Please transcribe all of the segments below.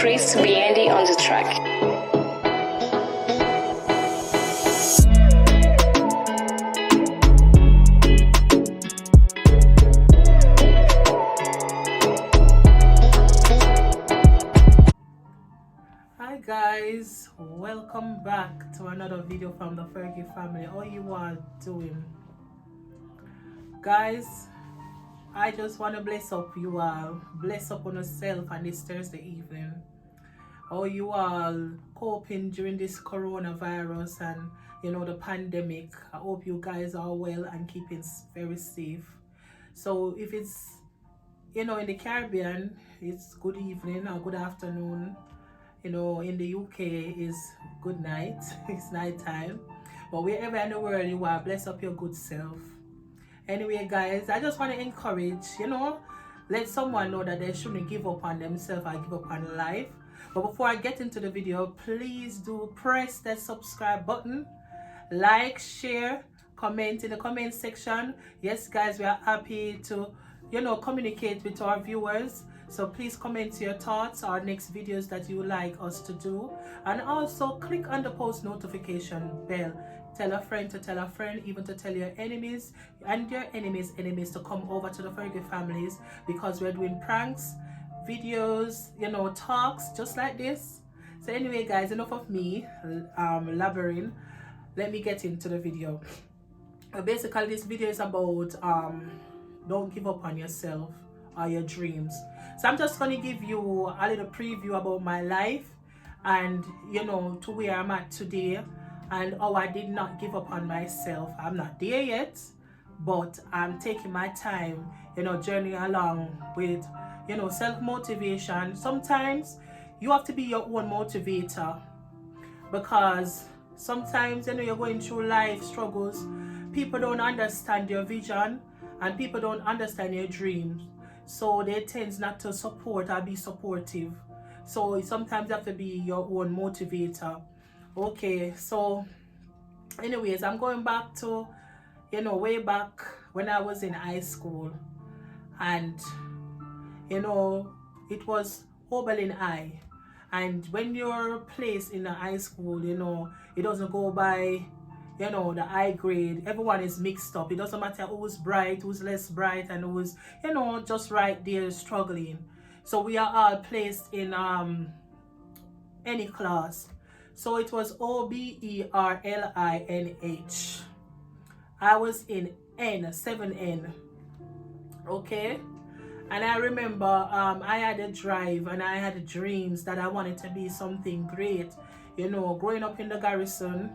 Chris Biandy on the track. Hi guys, welcome back to another video from the Fergie family. How you all doing? Guys, I just want to bless up you all, bless up on yourself on this Thursday evening. How you all coping during this coronavirus and the pandemic. I hope you guys are well and keeping very safe. So if it's in the Caribbean, it's good evening or good afternoon. In the UK is good night. It's night time. But wherever in the world you are, bless up your good self. Anyway guys, I just want to encourage, let someone know that they shouldn't give up on themselves or give up on life. But before I get into the video, please do press that subscribe button, like, share, comment in the comment section. Yes guys, we are happy to communicate with our viewers. So please comment your thoughts or next videos that you would like us to do, and also click on the post notification bell. Tell a friend to tell a friend, even to tell your enemies and your enemies to come over to the Fergie families, because we're doing pranks, videos, talks just like this. So anyway guys, enough of me laboring. Let me get into the video. Basically this video is about don't give up on yourself or your dreams. So I'm just gonna give you a little preview about my life and to where I'm at today, and how I did not give up on myself. I'm not there yet, but I'm taking my time, journeying along with self-motivation. Sometimes you have to be your own motivator, because sometimes you're going through life struggles. People don't understand your vision and people don't understand your dreams, so they tend not to support or be supportive. So sometimes you have to be your own motivator. Okay, so anyways, I'm going back to way back when I was in high school, and it was Oberlin High. And when you're placed in a high school, it doesn't go by the high grade. Everyone is mixed up. It doesn't matter who's bright, who's less bright, and who's just right there struggling. So we are all placed in any class. So it was OBERLINH. I was in N7N. Okay, and I remember I had a drive and I had dreams that I wanted to be something great. Growing up in the garrison,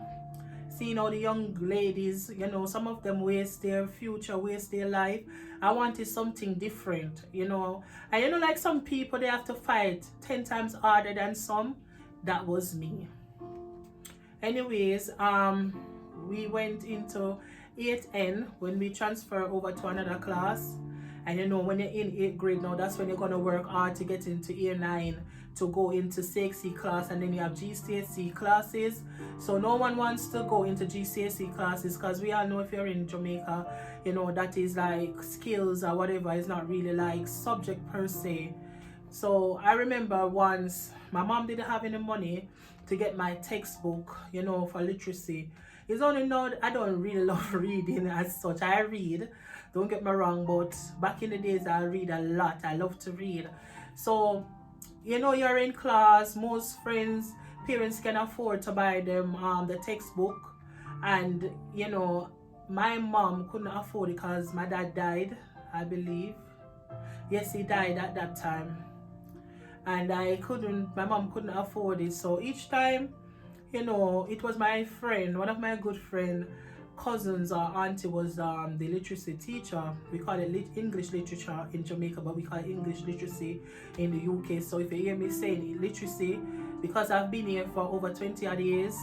seeing all the young ladies, some of them waste their future, waste their life. I wanted something different, and like some people, they have to fight 10 times harder than some. That was me. Anyways, we went into 8N when we transfer over to another class. And when you're in 8th grade now, that's when you're going to work hard to get into year 9 to go into CXC class, and then you have GCSE classes. So no one wants to go into GCSE classes, because we all know if you're in Jamaica, that is like skills or whatever. It's not really like subject per se. So I remember once my mom didn't have any money to get my textbook, for literacy. It's only now I don't really love reading as such. I read, don't get me wrong, but back in the days I read a lot. I love to read. So you're in class, most friends, parents can afford to buy them the textbook, and my mom couldn't afford it because my dad died, I believe. Yes, he died at that time, and my mom couldn't afford it. So each time, it was my friend, one of my good friend, cousins or auntie was the literacy teacher. We call it English literature in Jamaica, but we call it English literacy in the UK. So if you hear me saying literacy, because I've been here for over 20 odd years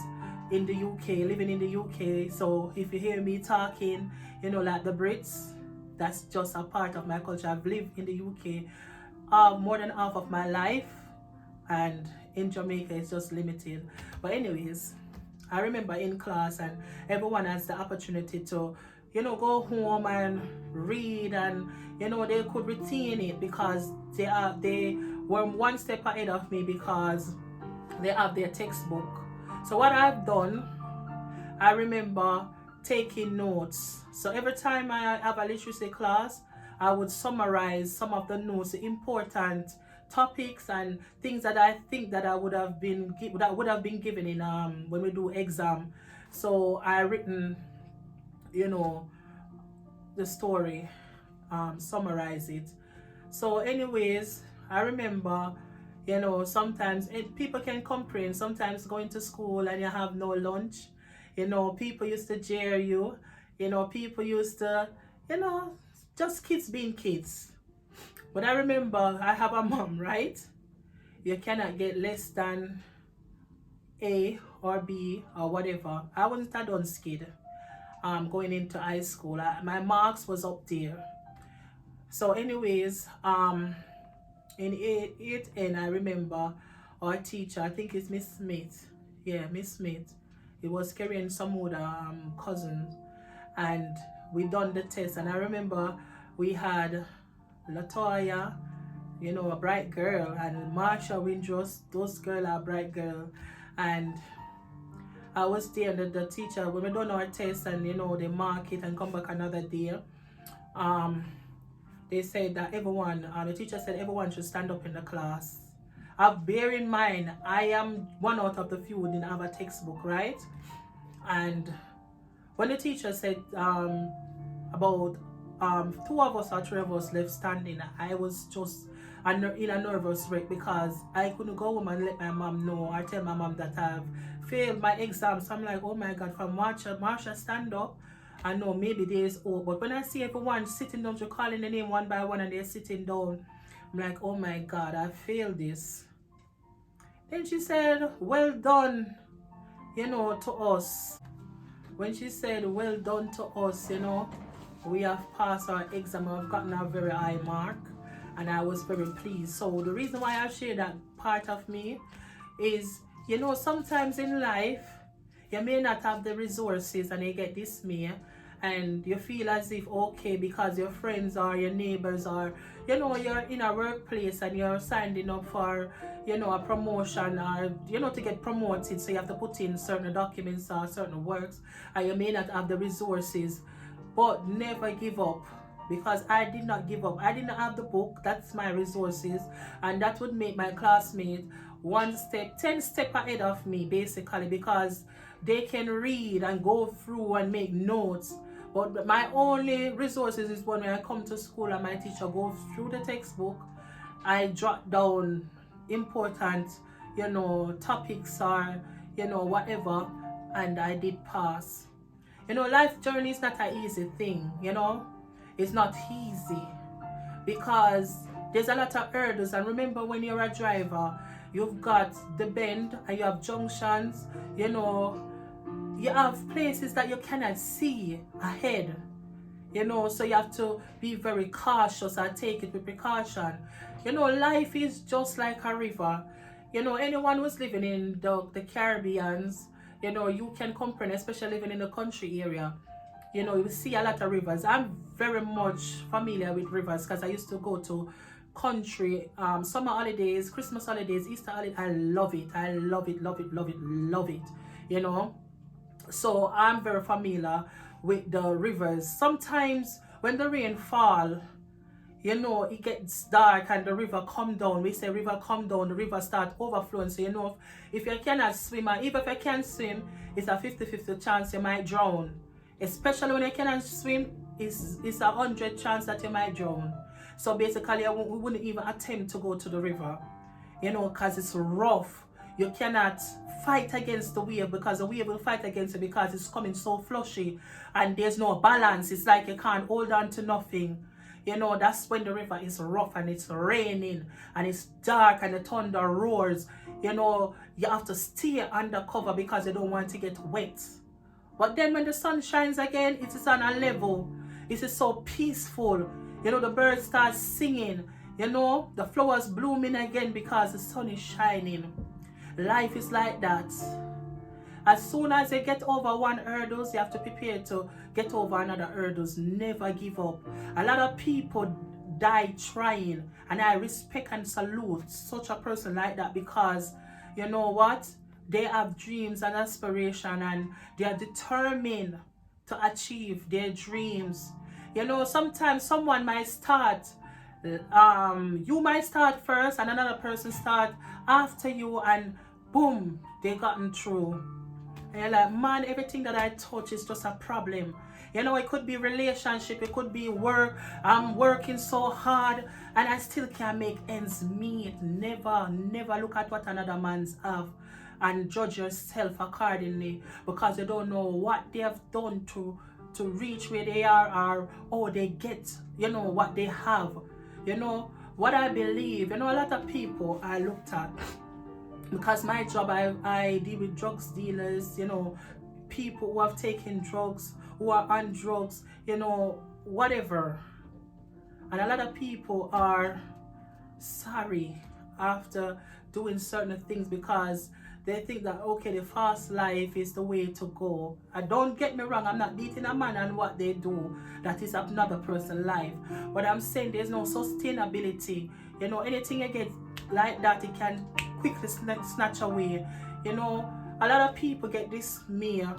in the UK, living in the UK, so if you hear me talking, like the Brits, that's just a part of my culture. I've lived in the UK more than half of my life, and in Jamaica it's just limited. But anyways, I remember in class, and everyone has the opportunity to go home and read, and they could retain it because they were one step ahead of me because they have their textbook. So what I've done, I remember taking notes. So every time I have a literacy class, I would summarize some of the notes, the important topics and things that I think that I would have been given in when we do exam. So I written, you know, the story, summarize it. So anyways, I remember, you know, sometimes people can complain, sometimes going to school and you have no lunch. You know, people used to jeer you. You know, people used to, you know, just kids being kids. But I remember I have a mom, right? You cannot get less than A or B or whatever. I wasn't a dunce kid going into high school. My marks was up there. So anyways, in 8N, I remember our teacher, I think it's Miss Smith. Yeah, Miss Smith. It was carrying some other cousins, and we done the test. And I remember we had Latoya, you know, a bright girl, and Marsha Windros, those girls are bright girl. And I was there, and the teacher, when we done our test and, you know, they mark it and come back another day, they said that everyone, the teacher said everyone should stand up in the class. Bear in mind, I am one out of the few who didn't have a textbook, right? And when the teacher said about 2 of us or 3 of us left standing, I was just in a nervous wreck because I couldn't go home and let my mom know or tell my mom that I've failed my exam. So I'm like, oh my God, from Marsha stand up. I know maybe there's hope. But when I see everyone sitting down, you're calling the name one by one and they're sitting down, I'm like, oh my God, I failed this. Then she said, well done, you know, to us. When she said, well done to us, you know, we have passed our exam, I've gotten a very high mark, and I was very pleased. So the reason why I share that part of me is, you know, sometimes in life, you may not have the resources and you get dismay and you feel as if, okay, because your friends or your neighbors or, you know, you're in a workplace and you're signing up for, you know, a promotion or, you know, to get promoted, so you have to put in certain documents or certain works, and you may not have the resources. But never give up, because I did not give up. I did not have the book, that's my resources, and that would make my classmate 10 steps ahead of me, basically, because they can read and go through and make notes. But my only resources is when I come to school and my teacher goes through the textbook, I jot down important, you know, topics or, you know, whatever, and I did pass. You know, life journey is not an easy thing, you know. It's not easy because there's a lot of hurdles. And remember, when you're a driver, you've got the bend and you have junctions, you know, you have places that you cannot see ahead, you know, so you have to be very cautious and take it with precaution. You know, life is just like a river. You know, anyone who's living in the Caribbeans, you know, you can comprehend, especially living in the country area. You know, you see a lot of rivers. I'm very much familiar with rivers because I used to go to country summer holidays, Christmas holidays, Easter holidays. I love it. I love it, love it, love it, love it. You know, so I'm very familiar with the rivers. Sometimes when the rain fall, you know, it gets dark and the river come down. We say river come down, the river start overflowing. So you know, if you cannot swim, or even if you can swim, it's a 50-50 chance you might drown. Especially when you cannot swim, it's a 100 chance that you might drown. So basically, we wouldn't even attempt to go to the river, you know, because it's rough. You cannot fight against the wave because the wave will fight against it because it's coming so flushy and there's no balance. It's like you can't hold on to nothing. You know, that's when the river is rough and it's raining and it's dark and the thunder roars. You know, you have to stay under cover because you don't want to get wet. But then when the sun shines again, it is on a level. It is so peaceful. You know, the birds start singing. You know, the flowers blooming again because the sun is shining. Life is like that. As soon as you get over one hurdles, you have to prepare to get over another hurdles. Never give up. A lot of people die trying. And I respect and salute such a person like that, because you know what? They have dreams and aspiration, and they are determined to achieve their dreams. You know, sometimes someone might start, you might start first and another person start after you, and boom, they gotten through. And you're like, man, everything that I touch is just a problem. You know, it could be relationship, it could be work. I'm working so hard and I still can't make ends meet. Never look at what another man's have and judge yourself accordingly, because you don't know what they have done to reach where they are, or oh, they get, you know, what they have. You know, what I believe, you know, a lot of people I looked at, because my job, I deal with drugs dealers, you know, people who have taken drugs, who are on drugs, you know, whatever. And a lot of people are sorry after doing certain things, because they think that, okay, the fast life is the way to go. And don't get me wrong, I'm not beating a man on what they do. That is another person's life. But I'm saying there's no sustainability. You know, anything you get like that, it can quickly snatch away. You know, a lot of people get this smear.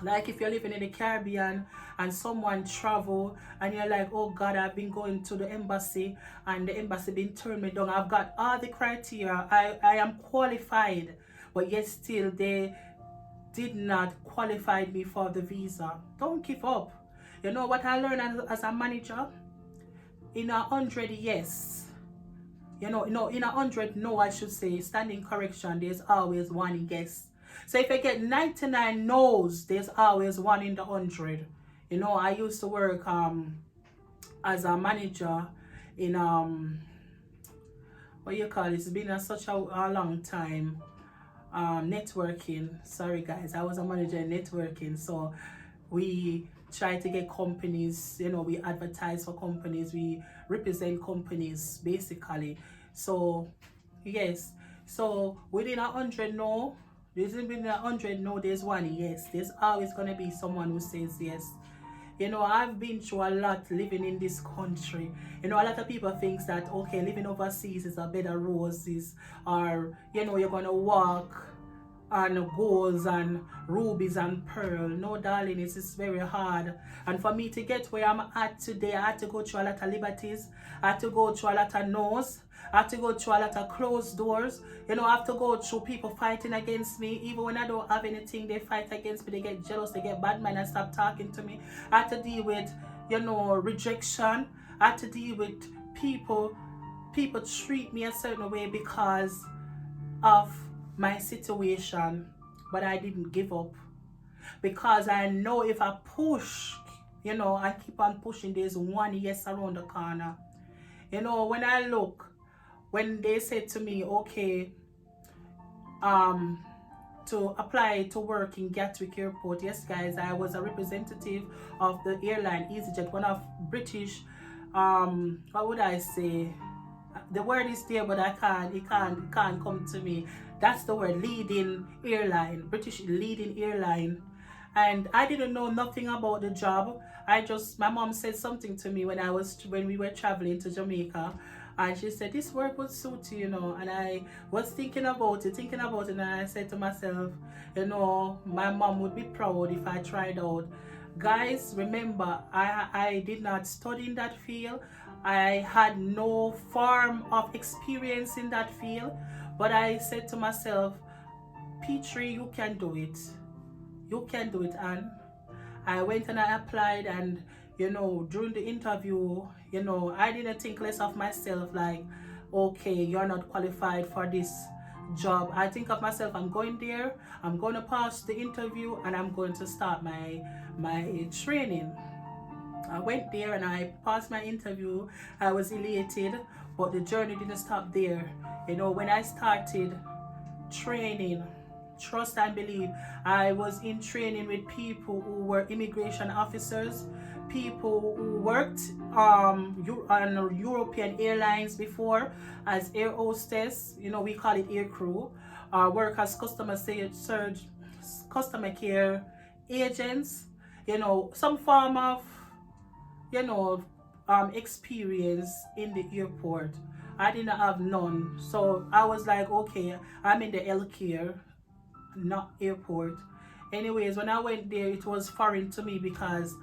Like if you're living in the Caribbean and someone travel and you're like, oh God, I've been going to the embassy and the embassy been turning me down. I've got all the criteria. I am qualified, but yet still they did not qualify me for the visa. Don't give up. You know what I learned as a manager? In 100 yes, you know, no, in 100 no, I should say, standing correction, there's always one yes. So if I get 99 no's, there's always one in the 100. You know, I used to work as a manager in what you call it? It's been such a long time. Networking. Sorry guys, I was a manager in networking. So we try to get companies, you know, we advertise for companies, we represent companies basically. So yes, so within 100 no, there's been 100 no, there's one yes. There's always gonna be someone who says yes. You know, I've been through a lot living in this country. You know, a lot of people think that, okay, living overseas is a bed of roses, or, you know, you're gonna walk on golds and rubies and pearl. No, darling, it's very hard. And for me to get where I'm at today, I had to go through a lot of liberties. I had to go through a lot of no's. I have to go through a lot of closed doors. You know, I have to go through people fighting against me. Even when I don't have anything, they fight against me. They get jealous, they get bad mind and stop talking to me. I have to deal with, you know, rejection. I have to deal with people treat me a certain way because of my situation. But I didn't give up, because I know if I push, you know, I keep on pushing, there's one yes around the corner. You know, when I look, when they said to me, okay, to apply to work in Gatwick Airport, yes guys, I was a representative of the airline EasyJet, one of British, what would I say, the word is there but it can't come to me. That's the word, leading airline, British leading airline. And I didn't know nothing about the job. My mom said something to me when we were traveling to Jamaica, and she said this work would suit you, you know. And I was thinking about it, and I said to myself, you know, my mom would be proud if I tried out. Guys, remember, I did not study in that field. I had no form of experience in that field, but I said to myself, Petrie, you can do it. You can do it. And I went and I applied, and you know, during the interview, you know, I didn't think less of myself, like, okay, you're not qualified for this job. I think of myself, I'm going there, I'm going to pass the interview, and I'm going to start my training. I went there and I passed my interview. I was elated, but the journey didn't stop there. You know, when I started training, trust and believe, I was in training with people who were immigration officers, people who worked on European airlines before as air hostess, you know, we call it air crew, work as customer care agents, you know, some form of, you know, experience in the airport. I didn't have none. So I was like, okay, I'm in the healthcare, not airport. Anyways, when I went there, it was foreign to me because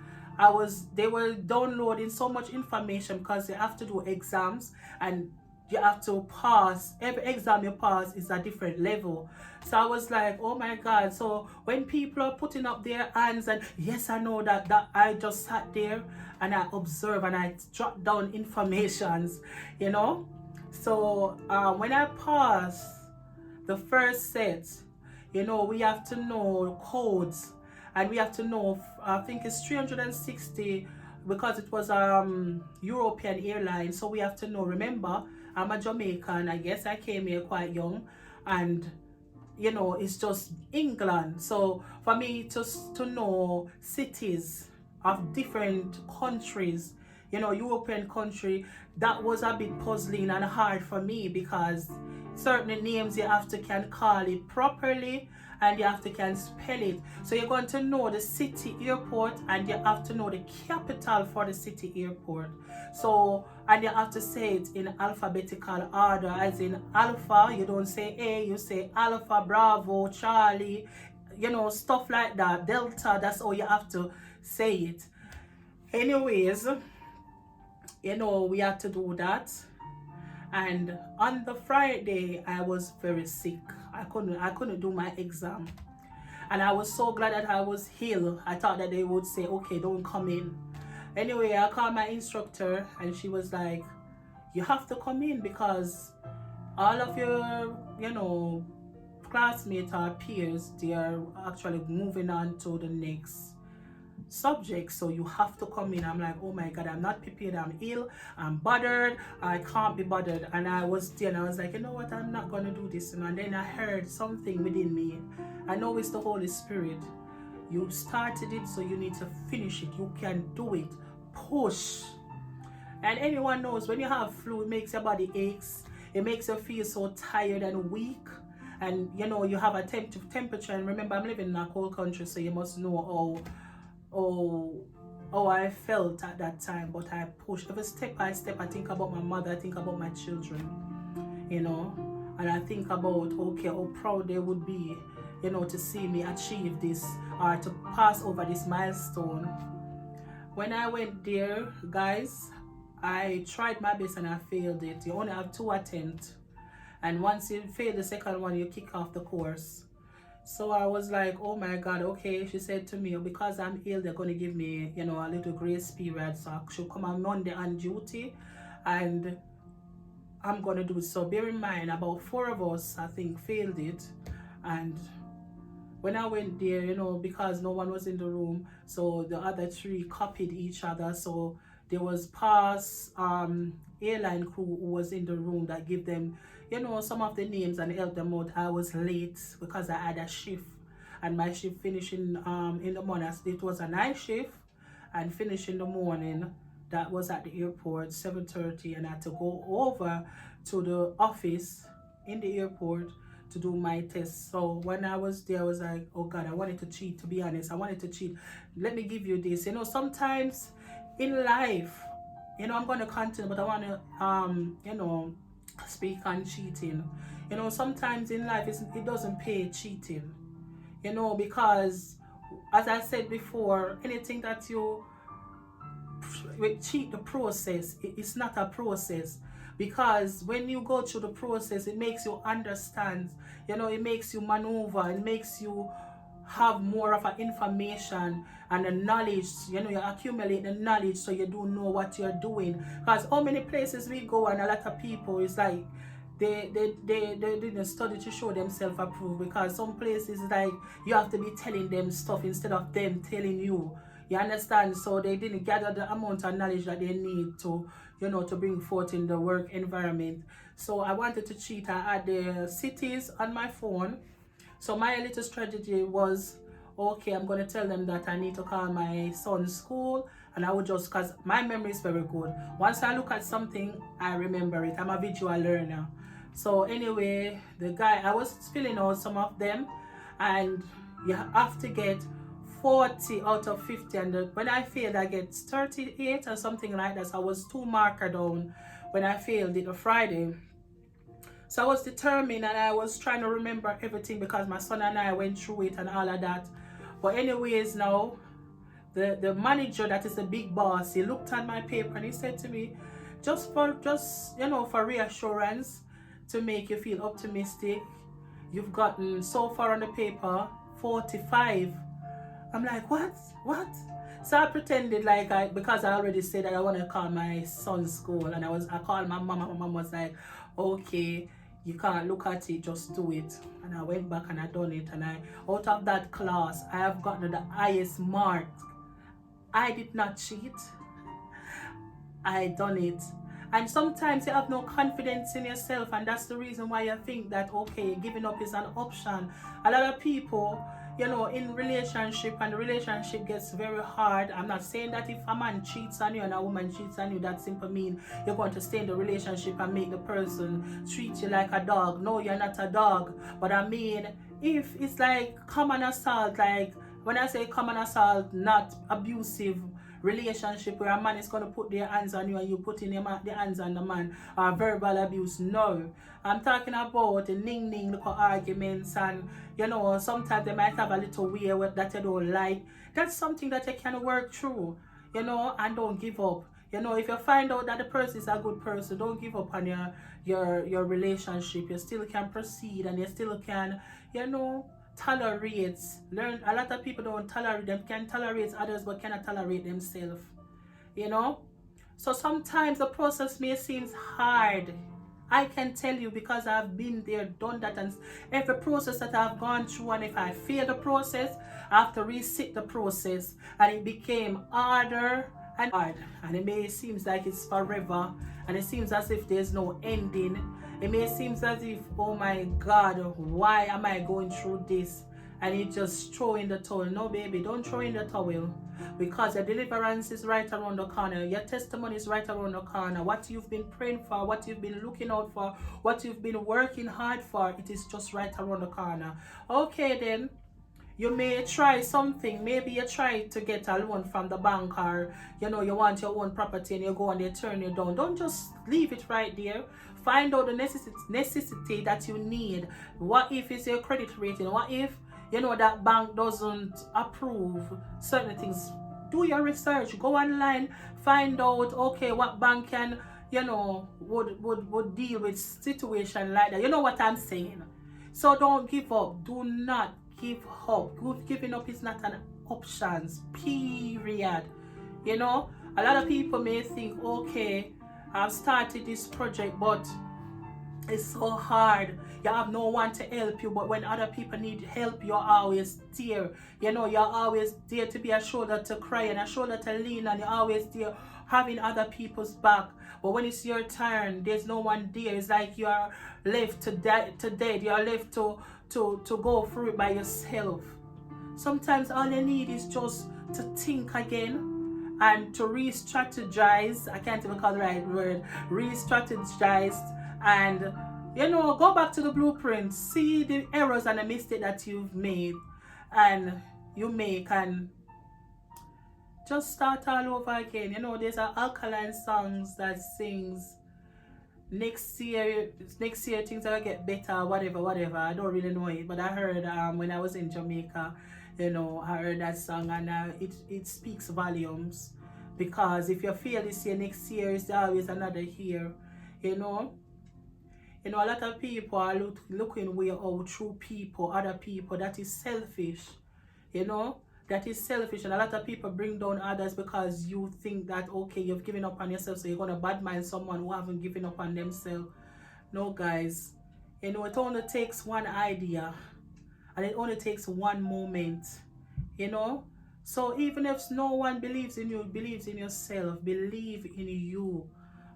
they were downloading so much information because they have to do exams and you have to pass. Every exam you pass is a different level. So I was like, oh my God. So when people are putting up their hands and yes, I know that I just sat there and I observe and I jot down informations, you know. So when I passed the first set, you know, we have to know codes and we have to know, I think it's 360 because it was European airline. So we have to know, remember, I'm a Jamaican. I guess I came here quite young and you know, it's just England. So for me to know cities of different countries, you know, European country, that was a bit puzzling and hard for me because certain names you have to can call it properly and you have to can spell it. So you're going to know the city airport and you have to know the capital for the city airport. So, and you have to say it in alphabetical order, as in alpha, you don't say A, you say alpha, Bravo, Charlie, you know, stuff like that. Delta, that's how you have to say it. Anyways, you know, we had to do that. And on the Friday, I was very sick. I couldn't do my exam. And I was so glad that I was healed. I thought that they would say, okay, don't come in. Anyway, I called my instructor and she was like, you have to come in because all of your, you know, classmates or peers, they are actually moving on to the next subject, so you have to come in. I'm like, oh my God, I'm not prepared, I'm ill, I'm bothered, I can't be bothered. And I was there and I was like, you know what, I'm not gonna do this. And then I heard something within me. I know it's the Holy Spirit. You started it, so you need to finish it. You can do it. Push. And anyone knows when you have flu, it makes your body aches, it makes you feel so tired and weak. And you know, you have a temperature. And remember, I'm living in a cold country, so you must know how I felt at that time. But I pushed every step by step. I think about my mother, I think about my children, you know, and I think about, okay, how proud they would be, you know, to see me achieve this or to pass over this milestone. When I went there, guys, I tried my best and I failed it. You only have 2 attempts, and once you fail the second one, you kick off the course. So I was like, oh my God, okay. She said to me, because I'm ill, they're going to give me, you know, a little grace period. So I should come on Monday on duty and I'm going to do it. So bear in mind, about 4 of us, I think, failed it. And when I went there, you know, because no one was in the room, so the other 3 copied each other. So there was past airline crew who was in the room that gave them, you know, some of the names and helped them out. I was late because I had a shift, and my shift finishing in the morning. It was a night shift and finish in the morning. That was at the airport 7:30, and I had to go over to the office in the airport to do my test. So when I was there, I was like, oh God, I wanted to cheat, to be honest. I wanted to cheat. Let me give you this. You know, sometimes in life, you know, I'm going to continue, but I want to, you know, speak on cheating. You know, sometimes in life, it doesn't pay cheating, you know, because as I said before, anything that you cheat the process, it's not a process. Because when you go through the process, it makes you understand, you know, it makes you maneuver, it makes you have more of an information and a knowledge, you know, you accumulate the knowledge so you do know what you're doing. Because how many places we go and a lot of people, it's like they didn't study to show themselves approved, because some places like you have to be telling them stuff instead of them telling you. You understand? So they didn't gather the amount of knowledge that they need to, you know, to bring forth in the work environment. So I wanted to cheat. I had the cities on my phone. So my little strategy was, okay, I'm going to tell them that I need to call my son's school, and I would just, because my memory is very good. Once I look at something, I remember it. I'm a visual learner. So anyway, the guy, I was filling out some of them, and you have to get 40 out of 50, and when I failed I get 38 or something like that. So I was 2 marker down when I failed it on Friday. So I was determined and I was trying to remember everything because my son and I went through it and all of that. But anyways, now the manager that is the big boss, he looked at my paper and he said to me, just for reassurance, to make you feel optimistic, you've gotten so far on the paper 45. I'm like, what? So I pretended like because I already said that I want to call my son's school, and I called my mom, and my mom was like, okay, you can't look at it, just do it. And I went back and I done it, and out of that class I have gotten the highest mark. I did not cheat, I done it. And sometimes you have no confidence in yourself, and that's the reason why you think that, okay, giving up is an option. A lot of people, in relationship, and the relationship gets very hard. I'm not saying that if a man cheats on you and a woman cheats on you, that simply means you're going to stay in the relationship and make the person treat you like a dog. No, you're not a dog. But I mean, if it's like common assault, like when I say common assault, not abusive relationship where a man is going to put their hands on you and you putting their hands on the man, or verbal abuse. No, I'm talking about the little arguments, and sometimes they might have a little weird that you don't like. That's something that you can work through, and don't give up. If you find out that the person is a good person, don't give up on your relationship. You still can proceed, and you still can tolerate. Learn. A lot of people don't tolerate them, can tolerate others but cannot tolerate themselves. So sometimes the process may seem hard. I can tell you because I've been there, done that, and every process that I've gone through, and if I fail the process, I have to reset the process, and it became harder and hard, and it may seem like it's forever, and it seems as if there's no ending. It may seem as if, oh my God, why am I going through this? And you just throw in the towel. No, baby, don't throw in the towel, because your deliverance is right around the corner. Your testimony is right around the corner. What you've been praying for, what you've been looking out for, what you've been working hard for, it is just right around the corner. Okay, then. You may try something. Maybe you try to get a loan from the bank, or you want your own property and you go and they turn you down. Don't just leave it right there. Find out the necessity that you need. What if it's your credit rating? What if that bank doesn't approve certain things? Do your research. Go online. Find out, okay, what bank can would deal with situation like that. You know what I'm saying? So don't give up. Do not give up. Giving up is not an option, period. A lot of people may think, okay, I've started this project, but it's so hard. You have no one to help you, but when other people need help, you're always there. You're always there to be a shoulder to cry and a shoulder to lean on. You're always there having other people's back. But when it's your turn, there's no one there. It's like you are left to dead. You're left to go through it by yourself. Sometimes all you need is just to think again and to re-strategize. I can't even call the right word. Re-strategize and go back to the blueprint. See the errors and the mistake that you've made and you make, and just start all over again. There's an Alkaline songs that sings next year things are gonna get better, whatever. I don't really know it, but I heard when I was in Jamaica, I heard that song, and it speaks volumes, because if you fail this year, next year is always another year. A lot of people are looking way out through other people. That is selfish. That is selfish, and a lot of people bring down others because you think that, okay, you've given up on yourself, so you're going to badmouth someone who haven't given up on themselves. No, guys. It only takes one idea, and it only takes one moment. So even if no one believes in you, believes in yourself, believe in you,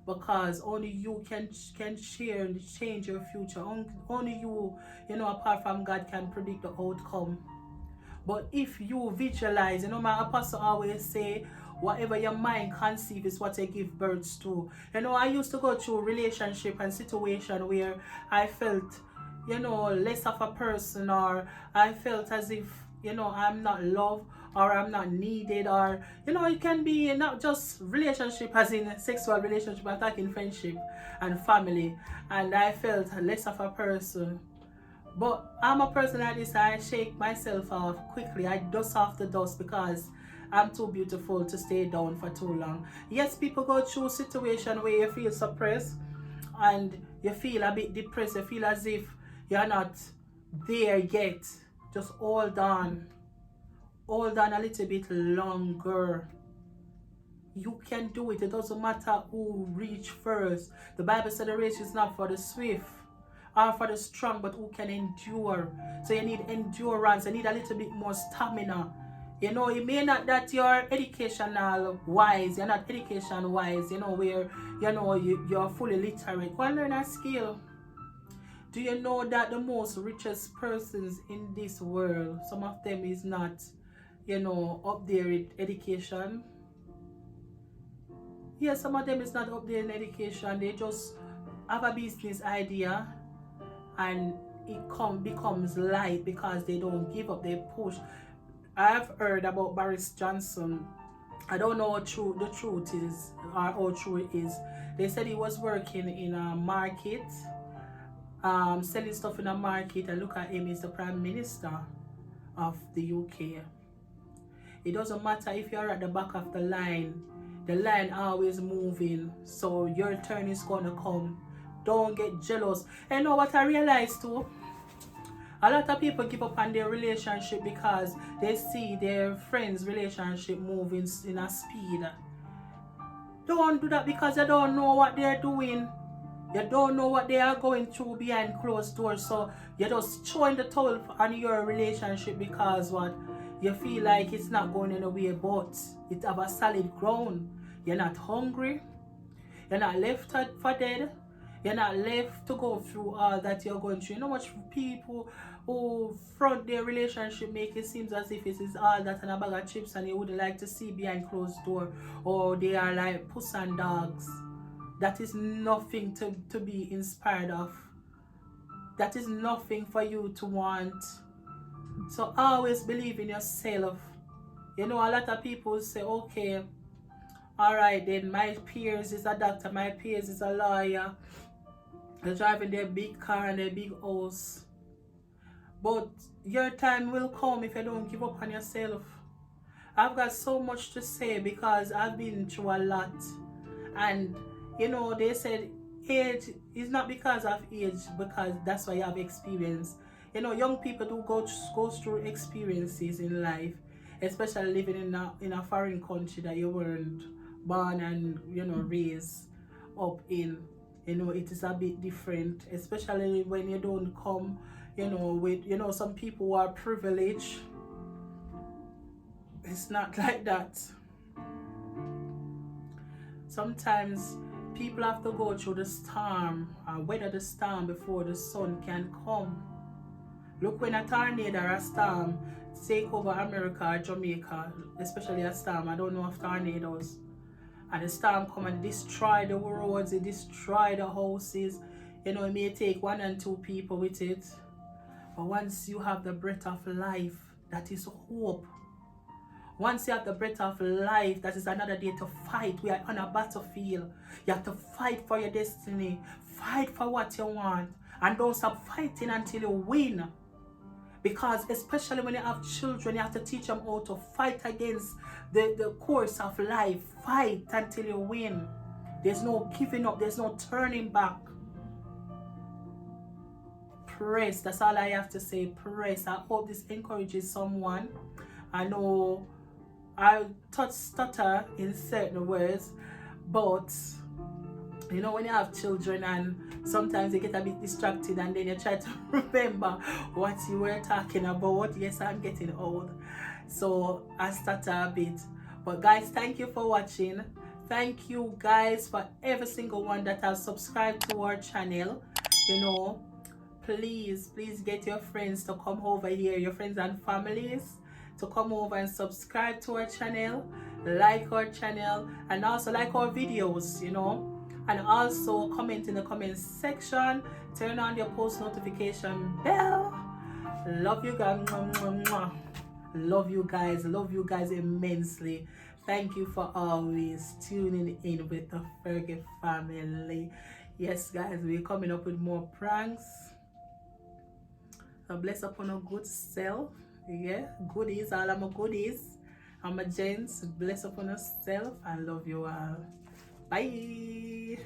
because only you can share and change your future. Only you, apart from God, can predict the outcome. But if you visualize, my apostle always say, whatever your mind conceives is what you give birth to. I used to go through relationship and situation where I felt, less of a person, or I felt as if I'm not loved, or I'm not needed, or it can be not just relationship as in sexual relationship, but talking friendship and family, and I felt less of a person. But I'm a person like this. I shake myself off quickly. I dust off the dust because I'm too beautiful to stay down for too long. Yes, people go through situation where you feel suppressed and you feel a bit depressed. You feel as if you're not there yet. Just hold on. Hold on a little bit longer. You can do it. It doesn't matter who reach first. The Bible said the race is not for the swift or for the strong, but who can endure. So you need endurance. You need a little bit more stamina. It may not that you're educational wise, you're not education wise, where you're fully literate. Go and learn a skill. Do you know that the most richest persons in this world, some of them is not, up there in education? Yeah, some of them is not up there in education. They just have a business idea and it becomes light because they don't give up, they push. I've heard about Boris Johnson. I don't know how true the truth is or how true it is. They said he was working in a market, selling stuff in a market, and look at him, he's the Prime Minister of the UK. It doesn't matter if you're at the back of the line always moving, so your turn is gonna come. Don't get jealous. And you know what I realized too? A lot of people give up on their relationship because they see their friends' relationship moving in a speed. Don't do that because you don't know what they're doing. You don't know what they are going through behind closed doors. So you're just throwing the towel on your relationship because what? You feel like it's not going anywhere, but it have a solid ground. You're not hungry. You're not left for dead. You're not left to go through all that you're going through. You know much people who front their relationship make it seem as if it is all that and a bag of chips and you would like to see behind closed door, or they are like puss and dogs. That is nothing to be inspired of. That is nothing for you to want. So always believe in yourself. A lot of people say, okay, alright then, my peers is a doctor, my peers is a lawyer, they're driving their big car and their big house. But your time will come if you don't give up on yourself. I've got so much to say because I've been through a lot. And they said age is not because of age, because that's why you have experience. Young people do go through experiences in life, especially living in a foreign country that you weren't born and raised up in. It is a bit different, especially when you don't come with some people who are privileged. It's not like that. Sometimes people have to go through the storm or weather the storm before the sun can come. Look, when a tornado or a storm take over America or Jamaica, especially a storm, I don't know of tornadoes, and the storm come and destroy the roads, it destroy the houses. It may take 1 and 2 people with it, but once you have the breath of life, that is hope. Once you have the breath of life, that is another day to fight. We are on a battlefield. You have to fight for your destiny, fight for what you want, and don't stop fighting until you win. Because especially when you have children, you have to teach them how to fight against the course of life. Fight until you win. There's no giving up. There's no turning back. Press. That's all I have to say. Press. I hope this encourages someone. I know I stutter in certain words, but when you have children and sometimes you get a bit distracted and then you try to remember what you were talking about. Yes, I'm getting old, so I stutter a bit. But guys, thank you for watching. Thank you guys for every single one that has subscribed to our channel. Please get your friends to come over here, your friends and families, to come over and subscribe to our channel, like our channel, and also like our videos, and also comment in the comment section, turn on your post notification bell. Love you guys. Love you guys immensely. Thank you for always tuning in with the Fergie family. Yes, guys, we're coming up with more pranks. So bless upon a good self. Yeah, goodies, all of my goodies. I'm a gents. Bless upon yourself. I love you all. Bye.